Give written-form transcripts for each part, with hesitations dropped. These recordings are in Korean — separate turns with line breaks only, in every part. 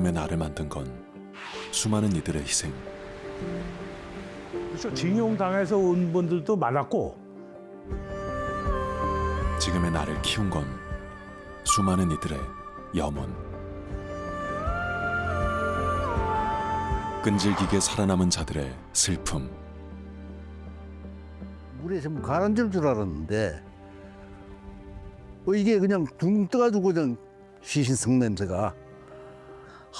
지금의 나를 만든 건 수많은 이들의 희생.
그렇죠. 징용당해서 온 분들도 많았고
지금의 나를 키운 건 수많은 이들의 염원. 끈질기게 살아남은 자들의 슬픔.
물에 좀 가라앉을 줄 알았는데 이게 그냥 둥 떠가지고 그냥 시신성 냄새가.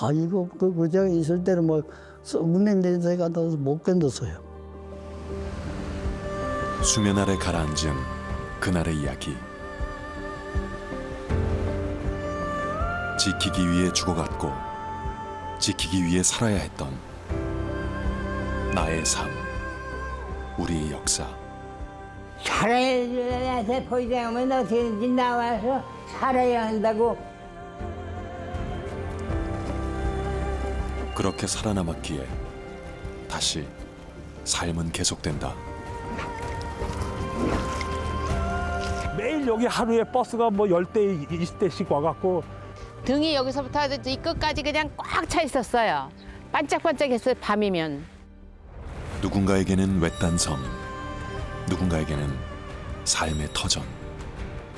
아이고 그저 있을 때는 뭐 썩은 냄새가 나서 못 견뎠어요.
수면 아래 가라앉은 그날의 이야기. 지키기 위해 죽어갔고 지키기 위해 살아야 했던 나의 삶, 우리의 역사.
살아야 돼. 포위되면 어떻게든지 나와서 살아야 한다고.
그렇게 살아남았기에 다시 삶은 계속된다.
매일 여기 하루에 버스가 뭐 10대, 20대씩 와갖고
등이 여기서부터 이 끝까지 그냥 꽉 차 있었어요. 반짝반짝했어요, 밤이면.
누군가에게는 외딴 섬, 누군가에게는 삶의 터전.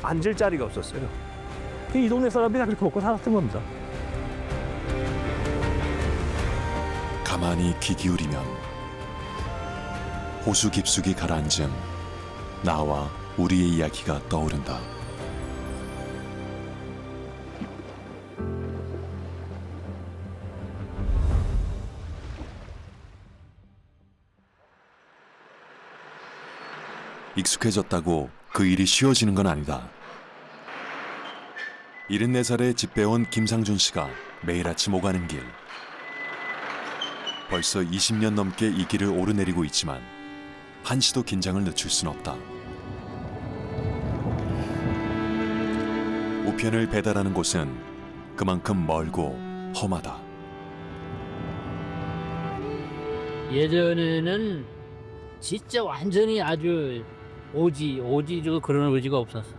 앉을 자리가 없었어요. 이 동네 사람들이 다 그렇게 먹고 살았던 겁니다.
가만히 귀 기울이면 호수 깊숙이 가라앉은 나와 우리의 이야기가 떠오른다. 익숙해졌다고 그 일이 쉬워지는 건 아니다. 74살에 집 배운 김상준 씨가 매일 아침 오가는 길. 벌써 20년 넘게 이 길을 오르내리고 있지만 한시도 긴장을 늦출 순 없다. 우편을 배달하는 곳은 그만큼 멀고 험하다.
예전에는 진짜 완전히 아주 오지 그런 의지가 없었어.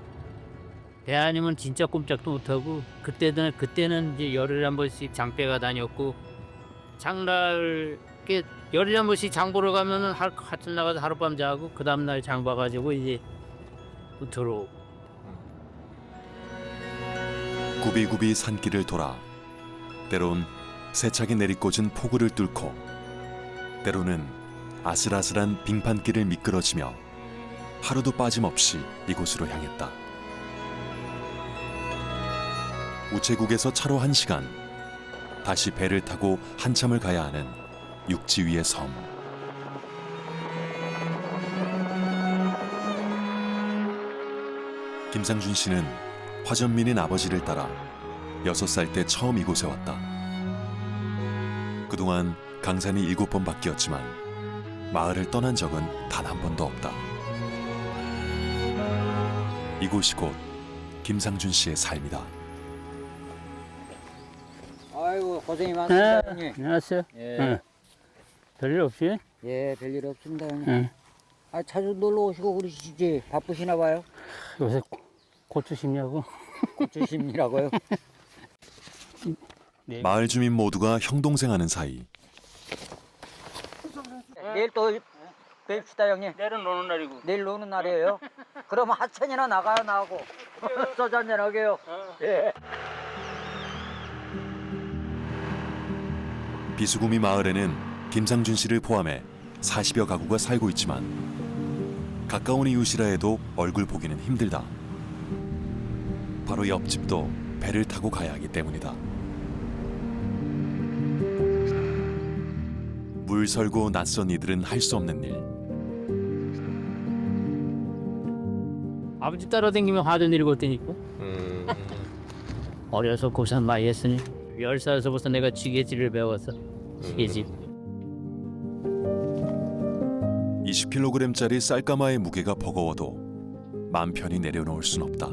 배 아니면 진짜 꼼짝도 못하고 그때는 이제 열흘에 한 번씩 장배가 다녔고 장날 열흘에 한 번씩 장 보러 가면은 하루 나가서 하룻밤 자고 그 다음 날 장 봐가지고 이제 또 들어오고.
구비구비 산길을 돌아 때론 세차게 내리꽂은 폭우를 뚫고 때로는 아슬아슬한 빙판길을 미끄러지며 하루도 빠짐없이 이곳으로 향했다. 우체국에서 차로 1시간, 다시 배를 타고 한참을 가야 하는 육지 위의 섬. 김상준 씨는 화전민인 아버지를 따라 6살 때 처음 이곳에 왔다. 그동안 강산이 7번 바뀌었지만 마을을 떠난 적은 단 한 번도 없다. 이곳이 곧 김상준 씨의 삶이다.
아이고 고생이 많습니다, 형님.
안녕하세요.
예.
응. 별일 없이?
예, 별일 없습니다, 형님.
응.
아, 자주 놀러 오시고 그러시지. 바쁘시나 봐요.
요새 고추 심냐고?
고추 심이라고요.
네.
마을 주민 모두가 형동생하는 사이.
내일 또 뵙시다, 형님.
내일은 노는 날이고.
내일 노는 날이에요. 그러면 하천이나 나가요, 나하고. 소주 한잔 하게요. 예.
비수구미 마을에는 김상준 씨를 포함해 40여 가구가 살고 있지만 가까운 이웃이라 해도 얼굴 보기는 힘들다. 바로 옆집도 배를 타고 가야 하기 때문이다. 물 설고 낯선 이들은 할 수 없는 일.
아버지 따라다니면 하던 일이 거니까. 어려서 고생 많이 했으니 10살서부터 내가 지게질을 배웠어. 지게질.
20kg짜리 쌀가마의 무게가 버거워도 맘 편히 내려놓을 순 없다.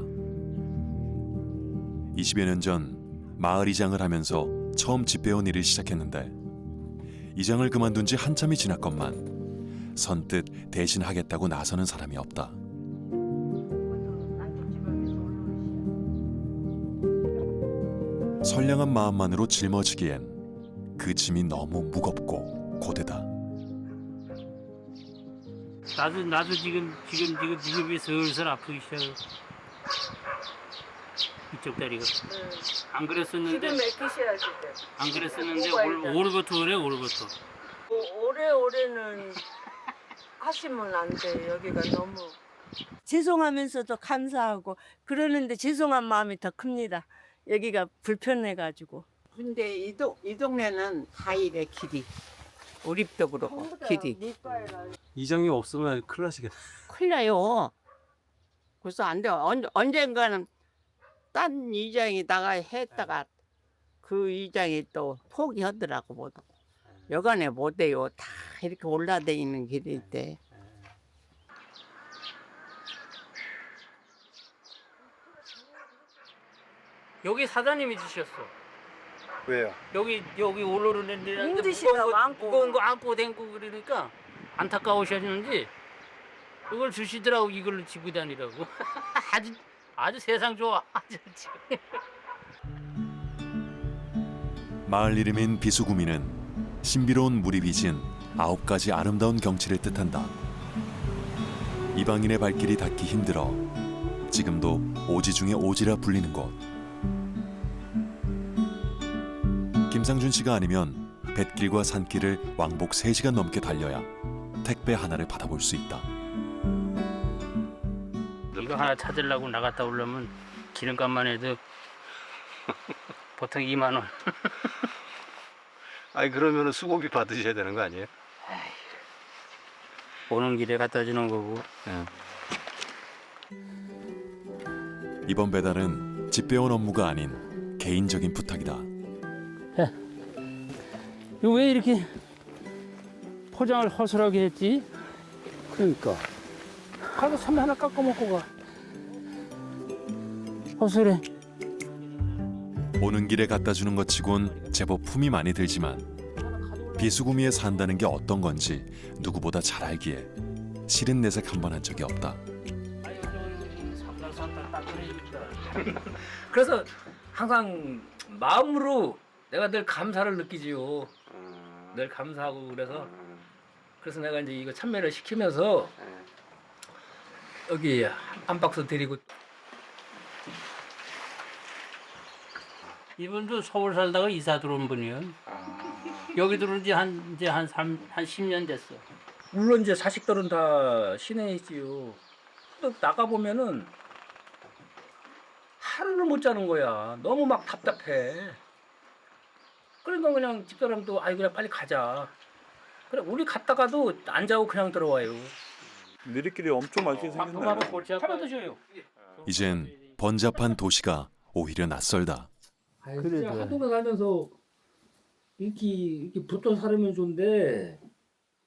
20여 년 전 마을 이장을 하면서 처음 집 배운 일을 시작했는데 이장을 그만둔 지 한참이 지났건만 선뜻 대신하겠다고 나서는 사람이 없다. 선량한 마음만으로 짊어지기엔 그 짐이 너무 무겁고 고되다.
나도 지금 무릎이 슬슬 아프기 시작해. 이쪽 다리가. 안 그랬었는데.
기름 맥히셔야지.
안 그랬었는데 올해부터 그래 올해부터.
오래오래는 하시면 안 돼. 여기가 너무 죄송하면서도 감사하고 그러는데 죄송한 마음이 더 큽니다. 여기가 불편해가지고.
근데 이 동네는 다 이래 길이. 우리 집도 그렇고 길이.
이장이 없으면 큰일 나시겠다.
큰일 나요. 그래서 안 돼. 언젠가는 딴 이장이다가 했다가 그 이장이 또 포기하더라고. 못. 여간에 못해요. 다 이렇게 올라다니는 길일 때.
여기 사장님이 주셨어.
왜요?
여기 올라오는데
힘드시다고 안고.
무거운 거 안고 댕고 그러니까 안타까우셨는지 이걸 주시더라고. 이걸로 지고 다니라고. 아주 세상 좋아. 아주 지금.
마을 이름인 비수구미는 신비로운 물이 빚은 9가지 아름다운 경치를 뜻한다. 이방인의 발길이 닿기 힘들어 지금도 오지 중에 오지라 불리는 곳. 김상준 씨가 아니면 뱃길과 산길을 왕복 3시간 넘게 달려야 택배 하나를 받아볼 수 있다.
이거 하나 찾으려고 나갔다 오려면 기름값만 해도 보통 2만 원.
아니 그러면은 수고비 받으셔야 되는 거 아니에요?
오는 길에 갖다 주는 거고.
이번 배달은 집배원 업무가 아닌 개인적인 부탁이다.
이거 왜 이렇게 포장을 허술하게 했지?
그러니까
가서 삼 하나 깎아 먹고 가. 허술해.
오는 길에 갖다 주는 것 치곤 제법 품이 많이 들지만 비수구미에 산다는 게 어떤 건지 누구보다 잘 알기에 싫은 내색 한 번 한 적이 없다.
그래서 항상 마음으로 내가 늘 감사를 느끼지요. 늘 감사하고 그래서 내가 이제 이거 참여를 시키면서 여기 한 박스 드리고.
이분도 서울 살다가 이사 들어온 분이에요. 여기 들어온 지 한 10년 됐어.
물론 이제 자식들은 다 시내에 있지요. 또 나가 보면은 하루를 못 자는 거야. 너무 막 답답해. 그러니까 그냥 집사람도 아이 그냥 빨리 가자. 그래 우리 갔다가도 안 자고 그냥 들어와요.
내리길이 엄청 많게 생겼네.
잡아 드셔요.
이젠 번잡한 도시가 오히려 낯설다.
그래 한동안 살면서 이렇게 붙어 살면 좋은데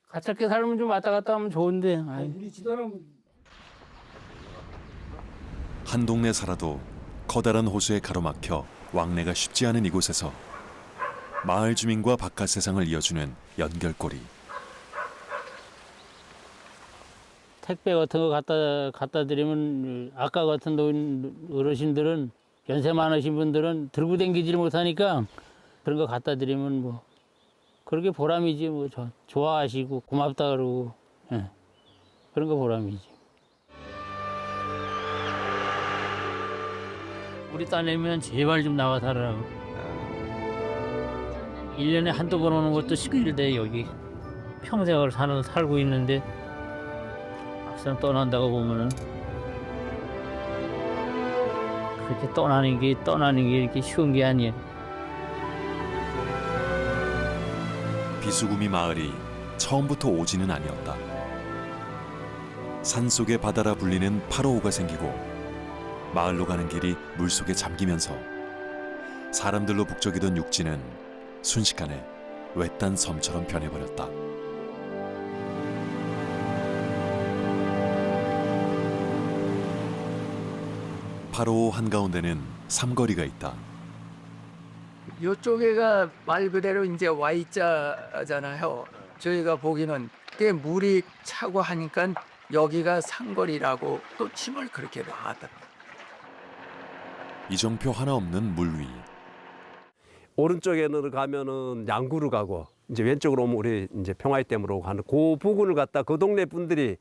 가깝게 살면 좀 왔다 갔다 하면 좋은데.
우리 집사람
한 동네 살아도 커다란 호수에 가로막혀 왕래가 쉽지 않은 이곳에서 마을 주민과 바깥 세상을 이어주는 연결고리.
택배 같은 거 갖다 드리면 아까 같은 어르신들은 연세 많으신 분들은 들고 다니지를 못하니까 그런 거 갖다 드리면 뭐 그렇게 보람이지. 뭐 좋아하시고 고맙다 그러고. 예. 그런 거 보람이지. 우리 따내면 제발 좀 나와 살아라고. 1년에 한두 번 오는 것도 힘들대. 여기 평생을 살고 있는데 막상 떠난다고 보면은 그렇게 떠나는 게 이렇게 쉬운 게 아니야.
비수구미 마을이 처음부터 오지는 아니었다. 산속의 바다라 불리는 855가 생기고 마을로 가는 길이 물속에 잠기면서 사람들로 북적이던 육지는 순식간에 외딴 섬처럼 변해버렸다. 바로 한가운데는 삼거리가 있다.
이쪽에가 말 그대로 이제 Y자잖아요. 저희가 보기는 꽤 물이 차고 하니까 여기가 상거리라고 또 침을 그렇게 놔뒀다.
이정표 하나 없는 물 위.
오른쪽에는 가면은 양구로 가고 이제 왼쪽으로 오면 우리 이제 평화의댐으로 가는 그 부근을 갖다 그 동네 분들이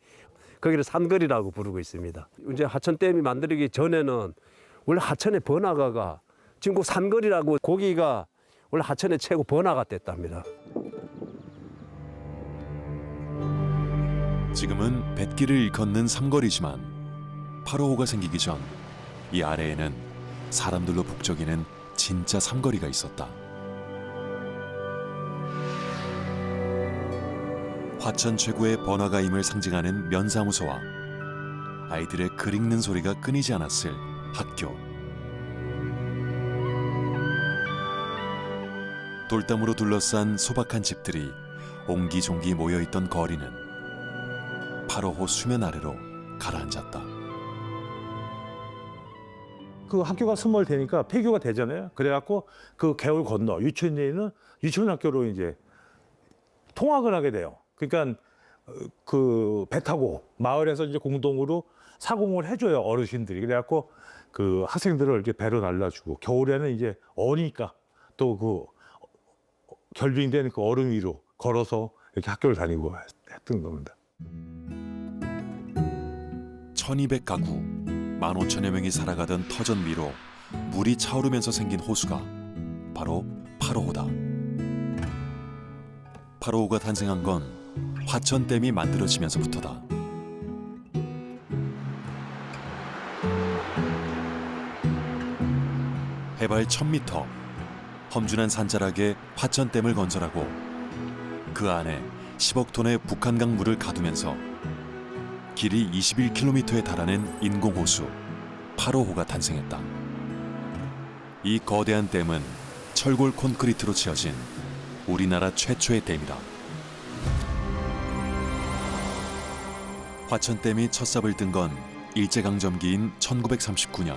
거기를 산거리라고 부르고 있습니다. 이제 하천댐이 만들기 전에는 원래 하천의 번화가가 지금 그 산거리라고 거기가 원래 하천의 최고 번화가 됐답니다.
지금은 뱃길을 일컫는 삼거리지만 8호호가 생기기 전 이 아래에는 사람들로 북적이는 진짜 삼거리가 있었다. 화천 최고의 번화가임을 상징하는 면사무소와 아이들의 글 읽는 소리가 끊이지 않았을 학교. 돌담으로 둘러싼 소박한 집들이 옹기종기 모여있던 거리는 8호호 수면 아래로 가라앉았다.
그 학교가 스몰되니까 폐교가 되잖아요. 그래갖고 그 개울 건너 유치원에 있는 유치원학교로 이제 통학을 하게 돼요. 그러니까 그 배 타고 마을에서 이제 공동으로 사공을 해줘요, 어르신들이. 그래갖고 그 학생들을 이렇게 배로 날라주고 겨울에는 이제 어니까 또 그 결빙된 그 얼음 위로 걸어서 이렇게 학교를 다니고 했던 겁니다.
1200가구 15,000여 명이 살아가던 터전 위로 물이 차오르면서 생긴 호수가 바로 8호호다. 8호호가 탄생한 건 화천댐이 만들어지면서부터다. 해발 1000m, 험준한 산자락에 화천댐을 건설하고 그 안에 10억 톤의 북한강 물을 가두면서 길이 21km에 달하는 인공호수 8호호가 탄생했다. 이 거대한 댐은 철골 콘크리트로 지어진 우리나라 최초의 댐이다. 화천댐이 첫 삽을 뜬 건 일제강점기인 1939년.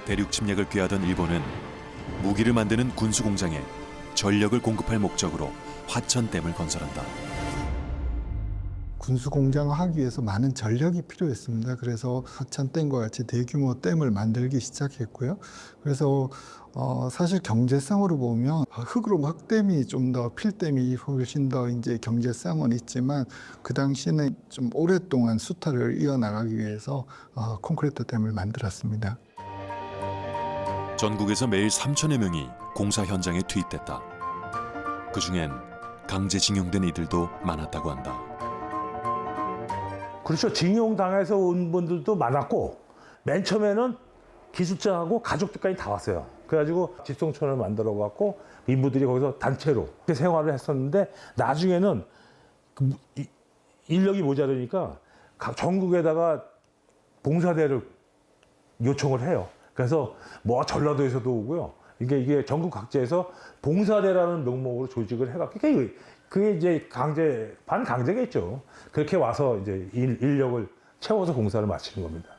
대륙 침략을 꾀하던 일본은 무기를 만드는 군수공장에 전력을 공급할 목적으로 화천댐을 건설한다.
군수공장을 하기 위해서 많은 전력이 필요했습니다. 그래서 화천댐과 같이 대규모 댐을 만들기 시작했고요. 그래서 사실 경제성으로 보면 흙으로 흑댐이 좀 더 필댐이 훨씬 더 이제 경제성은 있지만 그 당시에는 좀 오랫동안 수탈을 이어나가기 위해서 콘크리트 댐을 만들었습니다.
전국에서 매일 3,000여 명이 공사 현장에 투입됐다. 그중엔 강제징용된 이들도 많았다고 한다.
그렇죠. 징용당해서 온 분들도 많았고 맨 처음에는 기술자하고 가족들까지 다 왔어요. 그래가지고 집성촌을 만들어갖고 인부들이 거기서 단체로 생활을 했었는데 나중에는 인력이 모자르니까 전국에다가 봉사대를 요청을 해요. 그래서 뭐 전라도에서도 오고요. 이게 전국 각지에서 봉사대라는 명목으로 조직을 해갖고 그게 이제 반강제겠죠. 그렇게 와서 이제 인력을 채워서 공사를 마치는 겁니다.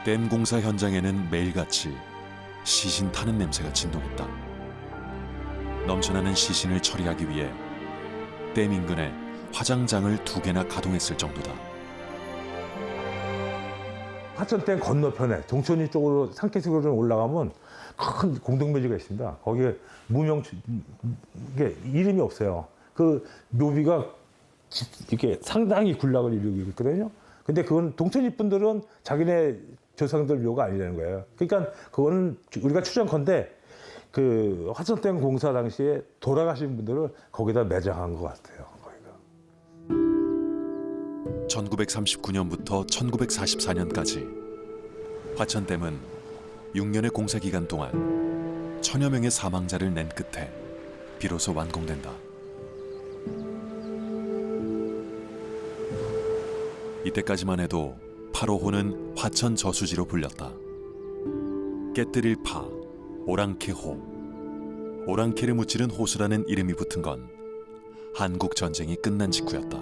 댐 공사 현장에는 매일같이 시신 타는 냄새가 진동했다. 넘쳐나는 시신을 처리하기 위해 댐 인근에 화장장을 2개나 가동했을 정도다.
화천댐 건너편에 동천리 쪽으로 산기슭으로 올라가면 큰 공동묘지가 있습니다. 거기에 이게 이름이 없어요. 그 묘비가 이렇게 상당히 군락을 이루고 있거든요. 근데 그건 동천리 분들은 자기네 조상들 묘가 아니라는 거예요. 그러니까 그거는 우리가 추정컨대 그 화천댐 공사 당시에 돌아가신 분들을 거기다 매장한 것 같아요. 거기가.
1939년부터 1944년까지 화천댐은 6년의 공사 기간 동안 1000여 명의 사망자를 낸 끝에 비로소 완공된다. 이때까지만 해도 8호호는 화천 저수지로 불렸다. 깨뜨릴 파, 오랑캐호. 오랑캐를 무찌른 호수라는 이름이 붙은 건 한국 전쟁이 끝난 직후였다.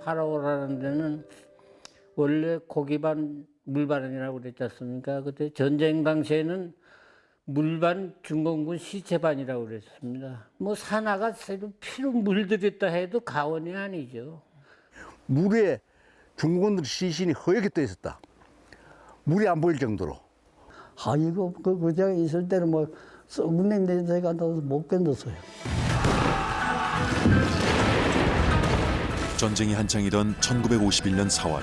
8호라는 데는 원래 고기반 물반이라고 그랬지 않습니까? 그때 전쟁 당시에는 물반 중공군 시체반이라고 그랬습니다. 뭐 산하가 새로 피로 물들였다 해도 가원이 아니죠.
물에 중공군들 시신이 허옇게 떠 있었다. 물이 안 보일 정도로.
아이고 그 지역에 있을 때는 뭐 썩는 냄새가 나서 못 견뎠어요.
전쟁이 한창이던 1951년 4월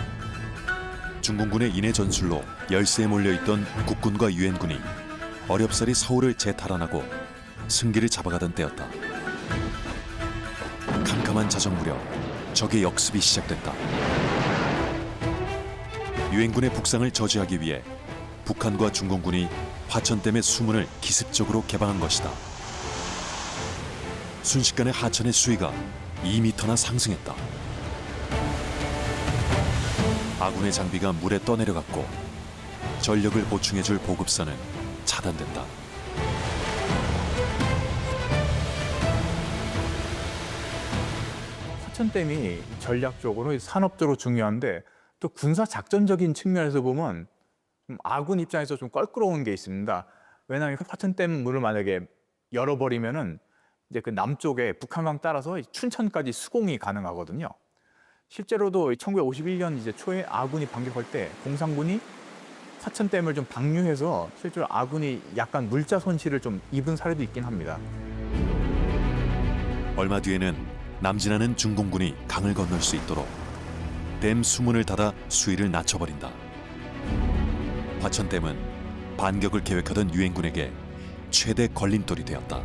중공군의 인해 전술로 열세에 몰려있던 국군과 유엔군이 어렵사리 서울을 재탈환하고 승기를 잡아가던 때였다. 캄캄한 자정 무렵 적의 역습이 시작됐다. 유엔군의 북상을 저지하기 위해 북한과 중공군이 화천댐의 수문을 기습적으로 개방한 것이다. 순식간에 하천의 수위가 2m나 상승했다. 아군의 장비가 물에 떠내려갔고 전력을 보충해줄 보급선은 차단됐다.
화천댐이 전략적으로 산업적으로 중요한데 또 군사 작전적인 측면에서 보면 아군 입장에서 좀 껄끄러운 게 있습니다. 왜냐하면 화천댐 물을 만약에 열어버리면은 이제 그 남쪽에 북한강 따라서 춘천까지 수공이 가능하거든요. 실제로도 1951년 이제 초에 아군이 반격할 때 공산군이 화천댐을 좀 방류해서 실제로 아군이 약간 물자 손실을 좀 입은 사례도 있긴 합니다.
얼마 뒤에는 남진하는 중공군이 강을 건널 수 있도록 댐 수문을 닫아 수위를 낮춰버린다. 화천댐은 반격을 계획하던 유엔군에게 최대 걸림돌이 되었다.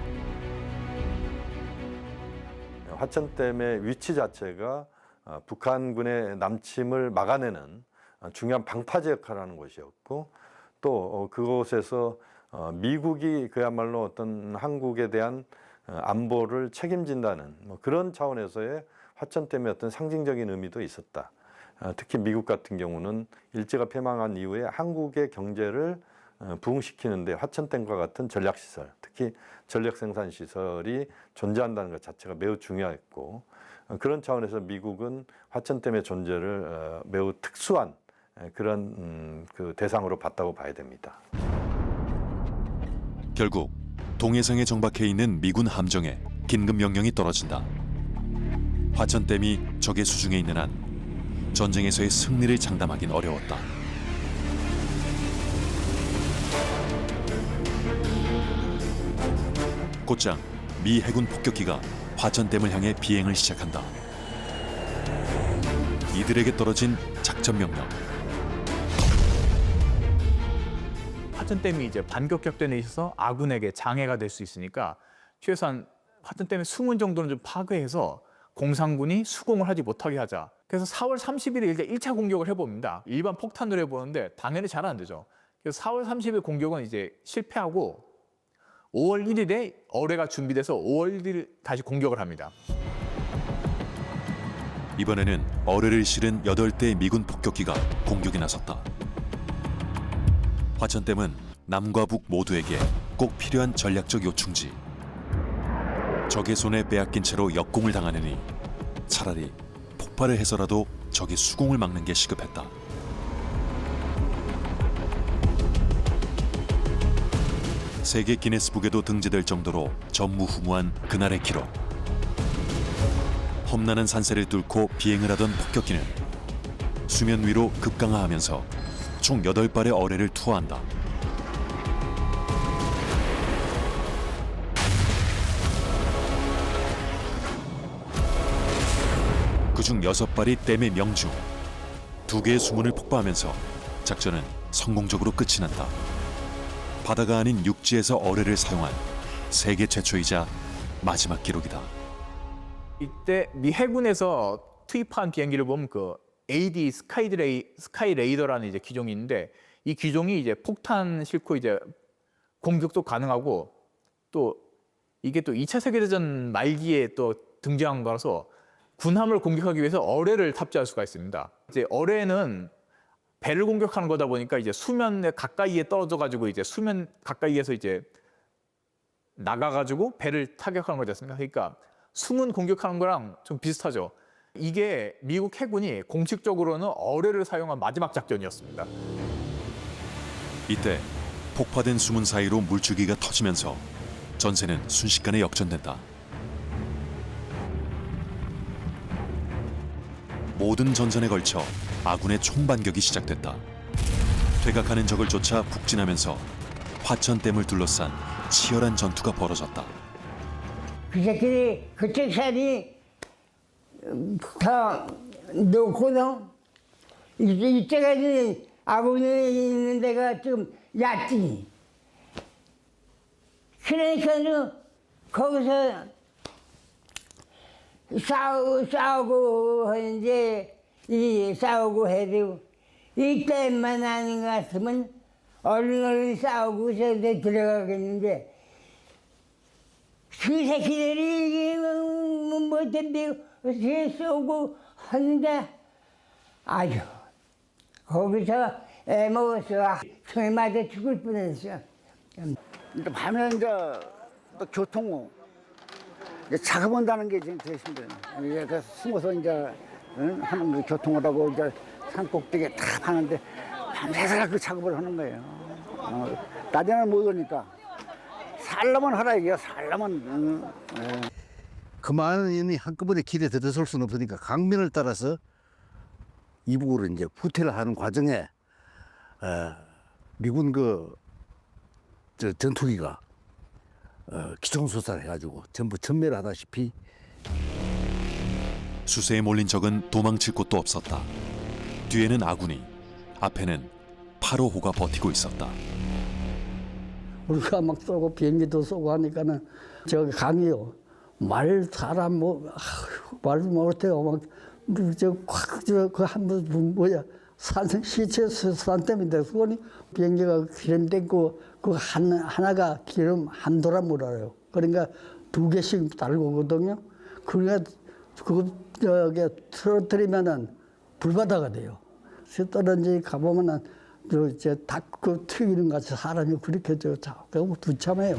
화천댐의 위치 자체가 북한군의 남침을 막아내는 중요한 방파제 역할을 하는 곳이었고 또 그곳에서 미국이 그야말로 어떤 한국에 대한 안보를 책임진다는 그런 차원에서의 화천댐의 어떤 상징적인 의미도 있었다. 특히 미국 같은 경우는 일제가 패망한 이후에 한국의 경제를 부흥시키는데 화천댐과 같은 전략시설, 특히 전력생산시설이 존재한다는 것 자체가 매우 중요했고 그런 차원에서 미국은 화천댐의 존재를 매우 특수한 그런 그 대상으로 봤다고 봐야 됩니다.
결국 동해상에 정박해 있는 미군 함정에 긴급 명령이 떨어진다. 화천댐이 적의 수중에 있는 한 전쟁에서의 승리를 장담하긴 어려웠다. 곧장 미 해군 폭격기가 화천댐을 향해 비행을 시작한다. 이들에게 떨어진 작전 명령.
화천댐이 이제 반격 격전에 있어서 아군에게 장애가 될 수 있으니까 최소한 화천댐의 수문 정도는 좀 파괴해서 공산군이 수공을 하지 못하게 하자. 그래서 4월 30일에 이제 1차 공격을 해봅니다. 일반 폭탄으로 해보는데 당연히 잘 안 되죠. 그래서 4월 30일 공격은 이제 실패하고 5월 1일에 어뢰가 준비돼서 5월 1일 다시 공격을 합니다.
이번에는 어뢰를 실은 8대의 미군 폭격기가 공격에 나섰다. 화천댐은 남과 북 모두에게 꼭 필요한 전략적 요충지. 적의 손에 빼앗긴 채로 역공을 당하느니 차라리 폭발을 해서라도 적의 수공을 막는 게 시급했다. 세계 기네스북에도 등재될 정도로 전무후무한 그날의 기록. 험난한 산세를 뚫고 비행을 하던 폭격기는 수면 위로 급강하하면서 총 8발의 어뢰를 투하한다. 그중 6발이 댐의 명중, 2개의 수문을 폭파하면서 작전은 성공적으로 끝이 난다. 바다가 아닌 육지에서 어뢰를 사용한 세계 최초이자 마지막 기록이다.
이때 미 해군에서 투입한 비행기를 보면 그 AD 스카이 레이더라는 이제 기종이 있는데 이 기종이 이제 폭탄 싣고 이제 공격도 가능하고 또 이게 또 2차 세계대전 말기에 또 등장한 거라서 군함을 공격하기 위해서 어뢰를 탑재할 수가 있습니다. 이제 어뢰는 배를 공격하는 거다 보니까 이제 수면에 가까이에 떨어져 가지고 이제 수면 가까이에서 이제 나가 가지고 배를 타격하는 거지 않습니까? 그러니까 수문 공격하는 거랑 좀 비슷하죠. 이게 미국 해군이 공식적으로는 어뢰를 사용한 마지막 작전이었습니다.
이때 폭파된 수문 사이로 물줄기가 터지면서 전세는 순식간에 역전된다. 모든 전선에 걸쳐 아군의 총반격이 시작됐다. 퇴각하는 적을 쫓아 북진하면서 화천댐을 둘러싼 치열한 전투가 벌어졌다.
그 새끼들이 그쪽 산이 다 높거든. 이때까지 아군이 있는 데가 좀 얕지. 그러니까는 거기서 싸우고 하는데 싸우고 해도 이때만 하는 것 같으면 얼른 싸우고 저기 들어가겠는데 그 새끼들이 뭐 덤비고 쏘고 하는데 아주 거기서 애 먹었어. 총에 맞아 죽을 뻔했어.
이제 밤에 이제 또 교통 작업한다는 게 지금 되게 힘들어요. 그 숨어서 이제 하는 거 교통을 하고 이제 산 꼭대기에 다 하는데 밤새서 그 작업을 하는 거예요. 낮에는 못 오니까 살려면 하라 이게요. 살려면. 그 많은 한꺼번에 길에 들어설 수는 없으니까 강변을 따라서 이북으로 이제 후퇴를 하는 과정에 미군 전투기가 기총수사를 해가지고 전부 전멸을 하다시피
수세에 몰린 적은 도망칠 곳도 없었다. 뒤에는 아군이, 앞에는 8호호가 버티고 있었다.
우리가 막 쏘고 비행기도 쏘고 하니까는 저 강이요. 사람 말도 못해요. 시체 산 때문에 손이 비행기가 기름 땡고 그 하나가 기름 한 도라 물어요. 그러니까 2개씩 달고 오거든요. 그러니까 그거 틀어뜨리면은 불바다가 돼요. 떨어지 가보면은 이제 닭 튀기는 같이 사람이 그렇게 너무 두참해요.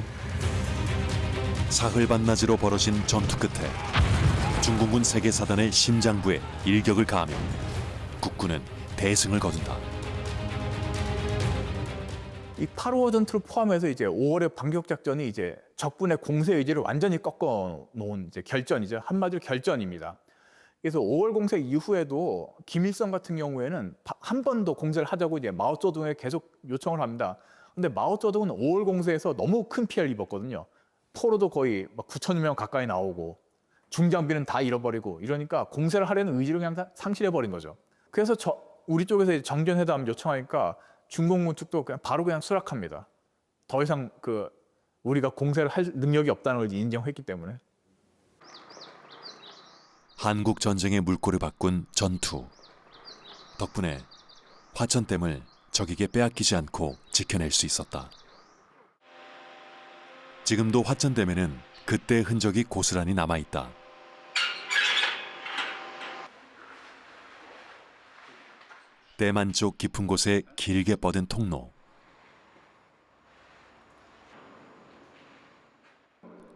사흘 반나절로 벌어진 전투 끝에 중공군 세계사단의 심장부에 일격을 가하며 국군은 대승을 거둔다.
이 8.5 전투를 포함해서 이제 5월의 반격 작전이 이제 적군의 공세 의지를 완전히 꺾어 놓은 이제 결전이죠. 한마디로 결전입니다. 그래서 5월 공세 이후에도 김일성 같은 경우에는 한 번 더 공세를 하자고 이제 마오쩌둥에 계속 요청을 합니다. 근데 마오쩌둥은 5월 공세에서 너무 큰 피해를 입었거든요. 포로도 거의 9,000여 명 가까이 나오고 중장비는 다 잃어버리고 이러니까 공세를 하려는 의지를 그냥 다 상실해버린 거죠. 그래서 우리 쪽에서 정전회담 요청하니까 중공군 측도 바로 수락합니다. 더 이상 우리가 공세를 할 능력이 없다는 걸 인정했기 때문에.
한국 전쟁의 물꼬를 바꾼 전투. 덕분에 화천댐을 적에게 빼앗기지 않고 지켜낼 수 있었다. 지금도 화천댐에는 그때의 흔적이 고스란히 남아있다. 댐 안쪽 깊은 곳에 길게 뻗은 통로.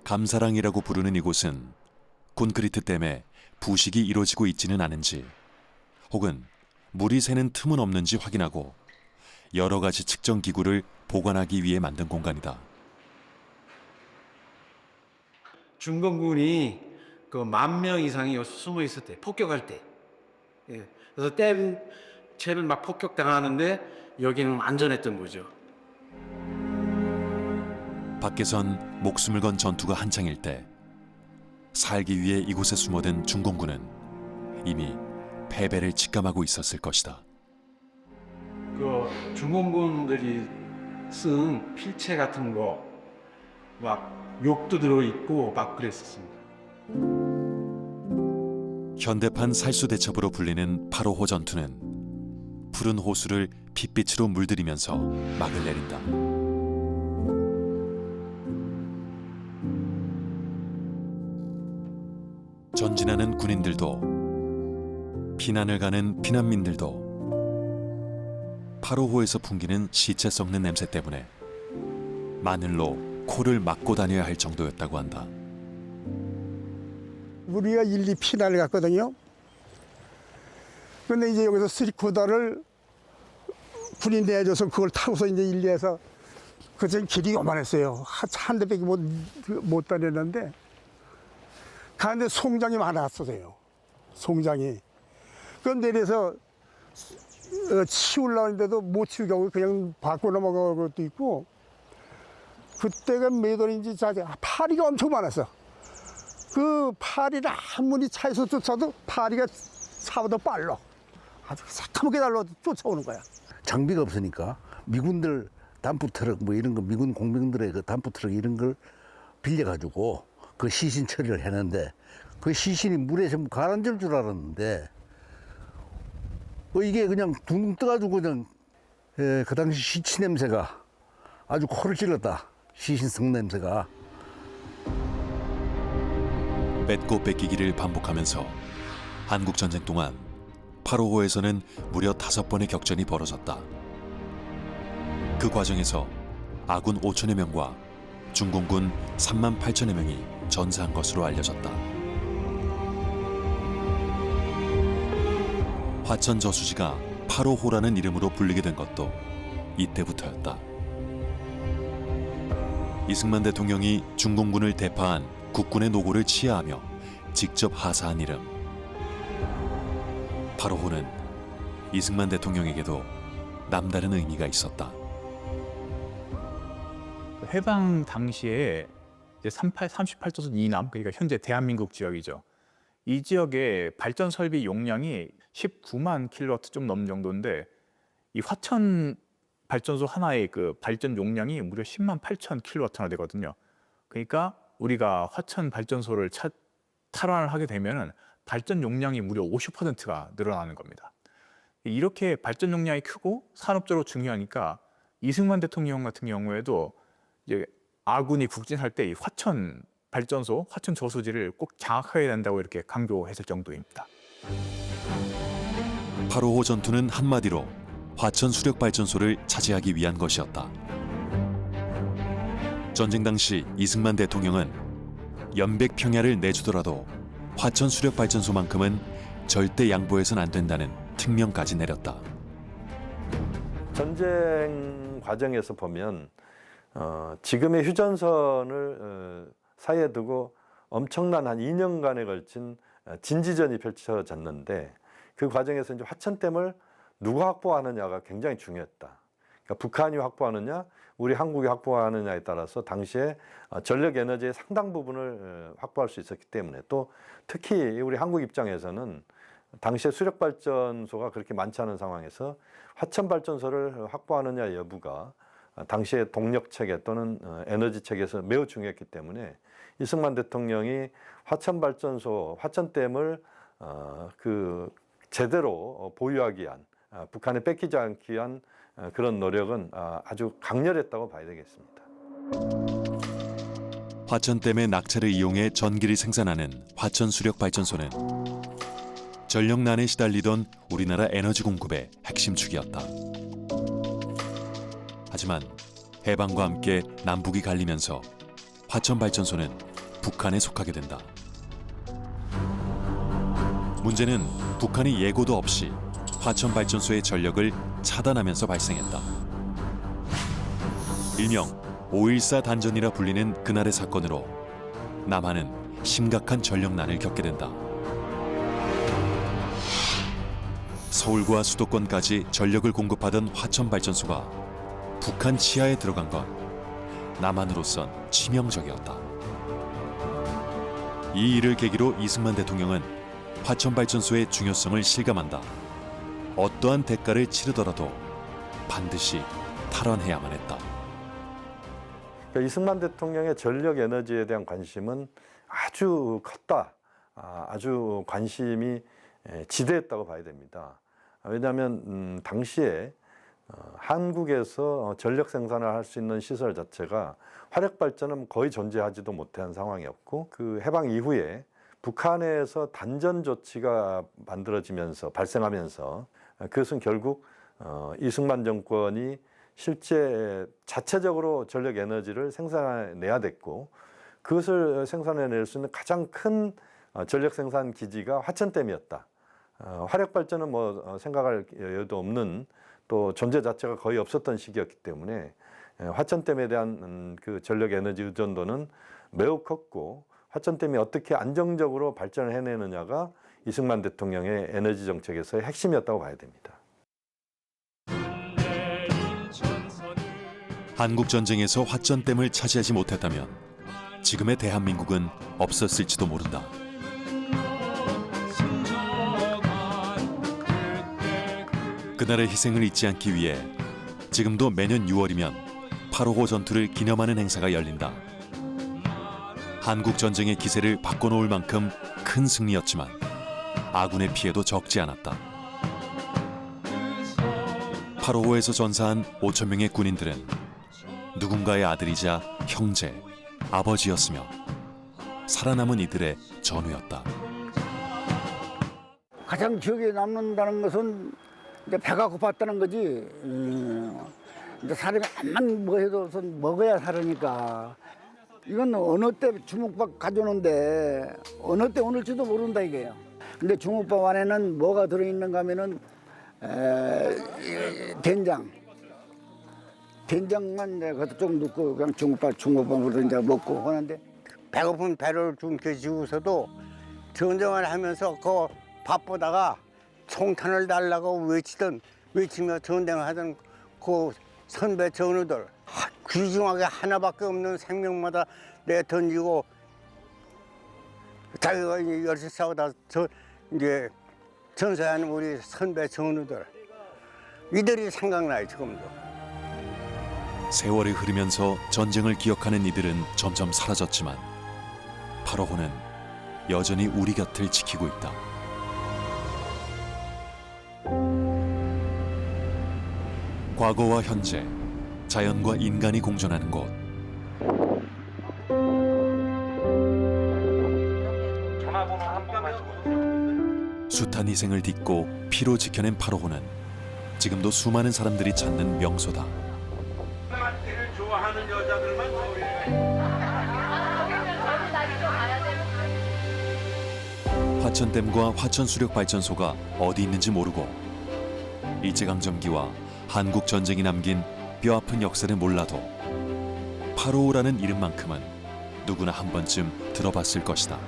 감사랑이라고 부르는 이곳은 콘크리트 댐에 부식이 이루어지고 있지는 않은지 혹은 물이 새는 틈은 없는지 확인하고 여러 가지 측정 기구를 보관하기 위해 만든 공간이다.
중공군이 10,000명 이상이 여기 숨어 있을 때, 폭격할 때. 그래서 댐체를 막 폭격당하는데 여기는 안전했던 거죠.
밖에선 목숨을 건 전투가 한창일 때 살기 위해 이곳에 숨어든 중공군은 이미 패배를 직감하고 있었을 것이다.
중공군들이 쓴 필체 같은 거 막 욕도 들어있고 막 그랬었습니다.
현대판 살수대첩으로 불리는 8.5호 전투는 푸른 호수를 핏빛으로 물들이면서 막을 내린다. 전진하는 군인들도 피난을 가는 피난민들도 8호호에서 풍기는 시체 썩는 냄새 때문에 마늘로 코를 막고 다녀야 할 정도였다고 한다.
우리가 1, 2피난을 갔거든요. 근데 이제 여기서 스리코다를 군이 내줘서 그걸 타고서 이제 1, 2에서 그전 길이 요만했어요. 한 대밖에 못 다녔는데 가는데 송장이 많았어요. 송장이. 그럼 내려서 치우려는데도 못 치우게 하고 그냥 바꿔 넘어가는 것도 있고 그때가 몇 월인지 파리가 엄청 많았어. 그 파리를 아무리 차에서 쫓아도 파리가 차보다 빨라. 아주 새까맣게 달려 쫓아오는 거야.
장비가 없으니까 미군들 담프트럭 뭐 이런 거 미군 공병들의 그 담프트럭 이런 걸 빌려가지고 그 시신 처리를 했는데 그 시신이 물에 전부 가라앉을 줄 알았는데 이게 그냥 둥둥 떠가지고 그냥 그 당시 시체 냄새가 아주 코를 찔렀다. 시신 썩 냄새가.
뺏고 뺏기기를 반복하면서 한국전쟁 동안 8호호에서는 무려 5번의 격전이 벌어졌다. 그 과정에서 아군 5천여 명과 중공군 3만 8천여 명이 전사한 것으로 알려졌다. 화천 저수지가 8호호라는 이름으로 불리게 된 것도 이때부터였다. 이승만 대통령이 중공군을 대파한 국군의 노고를 치하하며 직접 하사한 이름. 8호호는 이승만 대통령에게도 남다른 의미가 있었다.
해방 당시에 이제 38조선 이남, 그러니까 현재 대한민국 지역이죠. 이 지역의 발전 설비 용량이 19만 킬로와트 좀 넘는 정도인데 이 화천 발전소 하나의 그 발전 용량이 무려 10만 8천 킬로와트나 되거든요. 그러니까 우리가 화천 발전소를 탈환을 하게 되면은 발전 용량이 무려 50%가 늘어나는 겁니다. 이렇게 발전 용량이 크고 산업적으로 중요하니까 이승만 대통령 같은 경우에도 이제 아군이 북진할 때 이 화천 발전소, 화천 저수지를 꼭 장악해야 된다고 이렇게 강조했을 정도입니다.
8호호 전투는 한마디로 화천 수력 발전소를 차지하기 위한 것이었다. 전쟁 당시 이승만 대통령은 연백 평야를 내주더라도 화천 수력 발전소만큼은 절대 양보해서는 안 된다는 특명까지 내렸다.
전쟁 과정에서 보면 지금의 휴전선을 사이에 두고 엄청난 한 2년간에 걸친 진지전이 펼쳐졌는데 그 과정에서 이제 화천댐을 누가 확보하느냐가 굉장히 중요했다. 그러니까 북한이 확보하느냐, 우리 한국이 확보하느냐에 따라서 당시에 전력 에너지의 상당 부분을 확보할 수 있었기 때문에 또 특히 우리 한국 입장에서는 당시에 수력 발전소가 그렇게 많지 않은 상황에서 화천 발전소를 확보하느냐 여부가 당시의 동력 체계 또는 에너지 체계에서 매우 중요했기 때문에 이승만 대통령이 화천 발전소, 화천댐을 그 제대로 보유하기 위한, 북한에 뺏기지 않기 위한 그런 노력은 아주 강렬했다고 봐야 되겠습니다.
화천댐의 낙차를 이용해 전기를 생산하는 화천 수력 발전소는 전력난에 시달리던 우리나라 에너지 공급의 핵심 축이었다. 하지만 해방과 함께 남북이 갈리면서 화천 발전소는 북한에 속하게 된다. 문제는 북한이 예고도 없이 화천 발전소의 전력을 차단하면서 발생했다. 일명 5.14 단전이라 불리는 그날의 사건으로 남한은 심각한 전력난을 겪게 된다. 서울과 수도권까지 전력을 공급하던 화천 발전소가 북한 치하에 들어간 건 남한으로선 치명적이었다. 이 일을 계기로 이승만 대통령은 화천 발전소의 중요성을 실감한다. 어떠한 대가를 치르더라도 반드시 탈환해야만 했다.
그러니까 이승만 대통령의 전력 에너지에 대한 관심은 아주 컸다. 아주 관심이 지대했다고 봐야 됩니다. 왜냐하면 당시에 한국에서 전력 생산을 할 수 있는 시설 자체가 화력 발전은 거의 존재하지도 못한 상황이었고 그 해방 이후에 북한에서 단전 조치가 만들어지면서 발생하면서 그것은 결국 이승만 정권이 실제 자체적으로 전력 에너지를 생산해내야 됐고 그것을 생산해낼 수 있는 가장 큰 전력 생산 기지가 화천댐이었다. 화력 발전은 뭐 생각할 여유도 없는 또 존재 자체가 거의 없었던 시기였기 때문에 화천댐에 대한 그 전력 에너지 의존도는 매우 컸고 화천댐이 어떻게 안정적으로 발전을 해내느냐가 이승만 대통령의 에너지 정책에서의 핵심이었다고 봐야 됩니다.
한국 전쟁에서 화천댐을 차지하지 못했다면 지금의 대한민국은 없었을지도 모른다. 그날의 희생을 잊지 않기 위해 지금도 매년 6월이면 8.55 전투를 기념하는 행사가 열린다. 한국 전쟁의 기세를 바꿔놓을 만큼 큰 승리였지만 아군의 피해도 적지 않았다. 8.55에서 전사한 5,000명의 군인들은 누군가의 아들이자 형제, 아버지였으며 살아남은 이들의 전우였다.
가장 기억에 남는다는 것은 이제 배가 고팠다는 거지. 이제 사람이 암만 뭐 해도 먹어야 살으니까. 이건 어느 때 주먹밥 가져오는데 어느 때 오늘지도 모른다 이게요. 근데 주먹밥 안에는 뭐가 들어있는가 하면은 된장만 내가 좀 넣고 그냥 중국밥으로 이제 먹고 하는데
배고픈 배를 굶겨지고서도 전쟁을 하면서 그 밥보다가 총탄을 달라고 외치며 전쟁을 하던 그 선배 전우들 귀중하게 하나밖에 없는 생명마다 내던지고 자기가 열심히 싸우다 이제 전사하는 우리 선배 전우들 이들이 생각나요 지금도.
세월이 흐르면서 전쟁을 기억하는 이들은 점점 사라졌지만 8.55는 여전히 우리 곁을 지키고 있다. 과거와 현재, 자연과 인간이 공존하는 곳. 숱한 희생을 딛고 피로 지켜낸 8.55는 지금도 수많은 사람들이 찾는 명소다. 화천댐과 화천수력발전소가 어디 있는지 모르고 일제강점기와 한국전쟁이 남긴 뼈아픈 역사를 몰라도 8.55라는 이름만큼은 누구나 한 번쯤 들어봤을 것이다.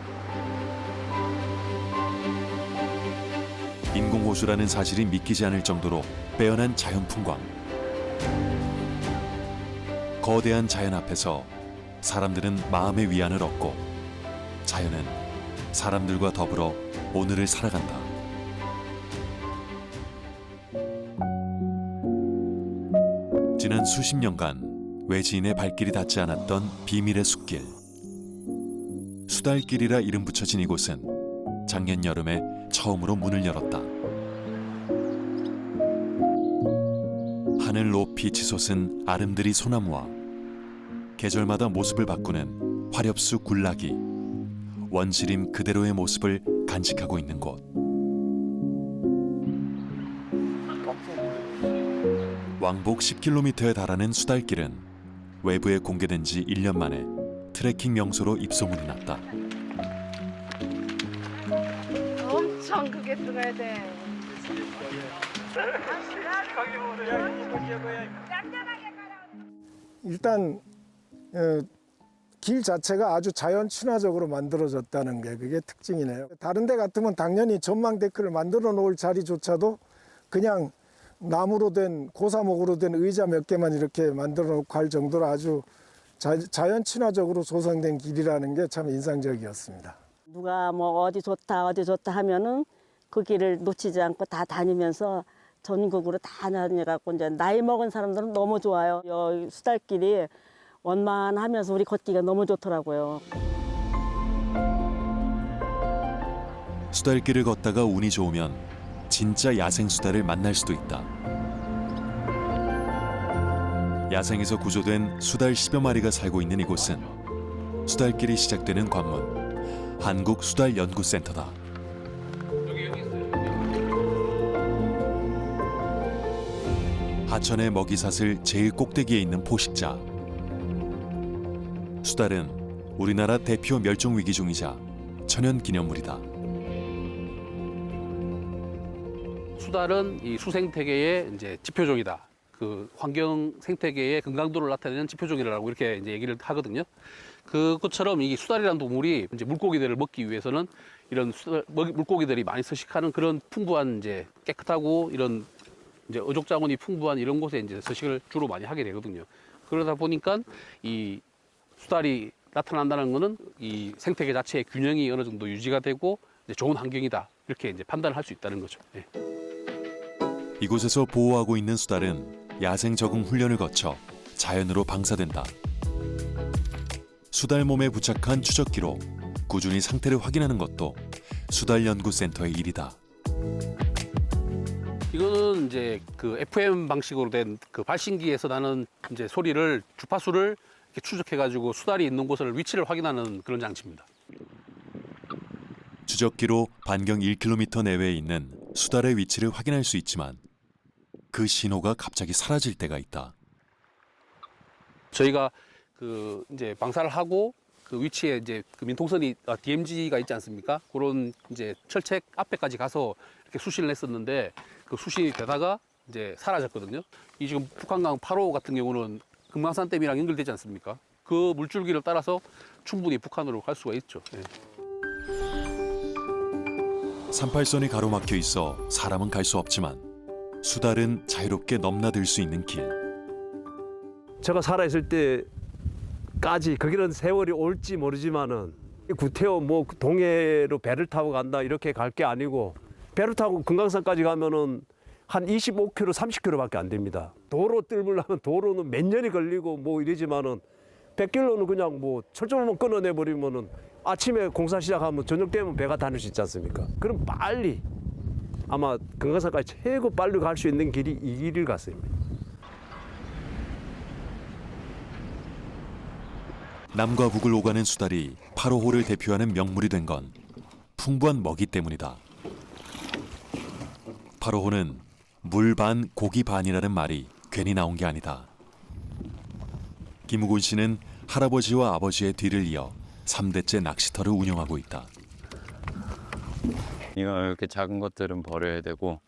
인공호수라는 사실이 믿기지 않을 정도로 빼어난 자연풍광. 거대한 자연 앞에서 사람들은 마음의 위안을 얻고 자연은 사람들과 더불어 오늘을 살아간다. 지난 수십 년간 외지인의 발길이 닿지 않았던 비밀의 숲길. 수달길이라 이름 붙여진 이곳은 작년 여름에 처음으로 문을 열었다. 하늘 높이 치솟은 아름드리 소나무와 계절마다 모습을 바꾸는 화렵수 굴락이 원시림 그대로의 모습을 간직하고 있는 곳. 왕복 10km에 달하는 수달길은 외부에 공개된 지 1년 만에 트레킹 명소로 입소문이 났다.
엄청 크게 들어야 돼.
일단 길 자체가 아주 자연 친화적으로 만들어졌다는 게 그게 특징이네요. 다른 데 같으면 당연히 전망 데크를 만들어 놓을 자리조차도 그냥 나무로 된 고사목으로 된 의자 몇 개만 이렇게 만들어 놓고 할 정도로 아주 자연 친화적으로 조성된 길이라는 게 참 인상적이었습니다.
누가 뭐 어디 좋다 하면은 그 길을 놓치지 않고 다 다니면서 전국으로 다 다녀갖고 이제 나이 먹은 사람들은 너무 좋아요. 여기 수달길이 원만하면서 우리 걷기가 너무 좋더라고요.
수달길을 걷다가 운이 좋으면 진짜 야생 수달을 만날 수도 있다. 야생에서 구조된 수달 10여 마리가 살고 있는 이곳은 수달길이 시작되는 관문 한국수달연구센터다. 하천의 먹이사슬 제일 꼭대기에 있는 포식자. 수달은 우리나라 대표 멸종위기 종이자 천연기념물이다.
수달은 이 수생태계의 이제 지표종이다. 그 환경 생태계의 건강도를 나타내는 지표종이라고 이렇게 이제 얘기를 하거든요. 그것처럼 이 수달이라는 동물이 이제 물고기들을 먹기 위해서는 이런 물고기들이 많이 서식하는 그런 풍부한 이제 깨끗하고 이런 이제 어족 자원이 풍부한 이런 곳에 이제 서식을 주로 많이 하게 되거든요. 그러다 보니까 이 수달이 나타난다는 것은 이 생태계 자체의 균형이 어느 정도 유지가 되고 이제 좋은 환경이다 이렇게 이제 판단을 할 수 있다는 거죠. 예.
이곳에서 보호하고 있는 수달은 야생 적응 훈련을 거쳐 자연으로 방사된다. 수달 몸에 부착한 추적기로 꾸준히 상태를 확인하는 것도 수달 연구센터의 일이다.
이거는 이제 그 FM 방식으로 된 그 발신기에서 나는 이제 소리를 주파수를 이렇게 추적해가지고 수달이 있는 곳을 위치를 확인하는 그런 장치입니다.
추적기로 반경 1km 내외에 있는 수달의 위치를 확인할 수 있지만 그 신호가 갑자기 사라질 때가 있다.
저희가 그 이제 방사를 하고 그 위치에 이제 그 민통선이 DMZ가 있지 않습니까? 그런 이제 철책 앞에까지 가서 이렇게 수신을 했었는데 그 수신이 되다가 이제 사라졌거든요. 이 지금 북한강 8호 같은 경우는 금강산 댐이랑 연결되지 않습니까? 그 물줄기를 따라서 충분히 북한으로 갈 수가 있죠. 예.
38선이 가로막혀 있어 사람은 갈 수 없지만 수달은 자유롭게 넘나들 수 있는 길.
제가 살아있을 때까지 거기는 세월이 올지 모르지만은 구태여 뭐 동해로 배를 타고 간다 이렇게 갈 게 아니고 배를 타고 금강산까지 가면은 한 25km, 30km밖에 안 됩니다. 도로 뚫으려면 도로는 몇 년이 걸리고 뭐 이러지만은 100km는 그냥 뭐 철조망만 끊어내 버리면은 아침에 공사 시작하면 저녁 되면 배가 다닐 수 있지 않습니까? 그럼 빨리 아마 금강산까지 최고 빨리 갈 수 있는 길이 이 길을 갔습니다.
남과 북을 오가는 수달이 8호호를 대표하는 명물이 된 건 풍부한 먹이 때문이다. 8호호는 물 반 고기 반이라는 말이 괜히 나온 게 아니다. 김우곤 씨는 할아버지와 아버지의 뒤를 이어 3대째 낚시터를 운영하고 있다.
이렇게 작은 것들은 버려야 되고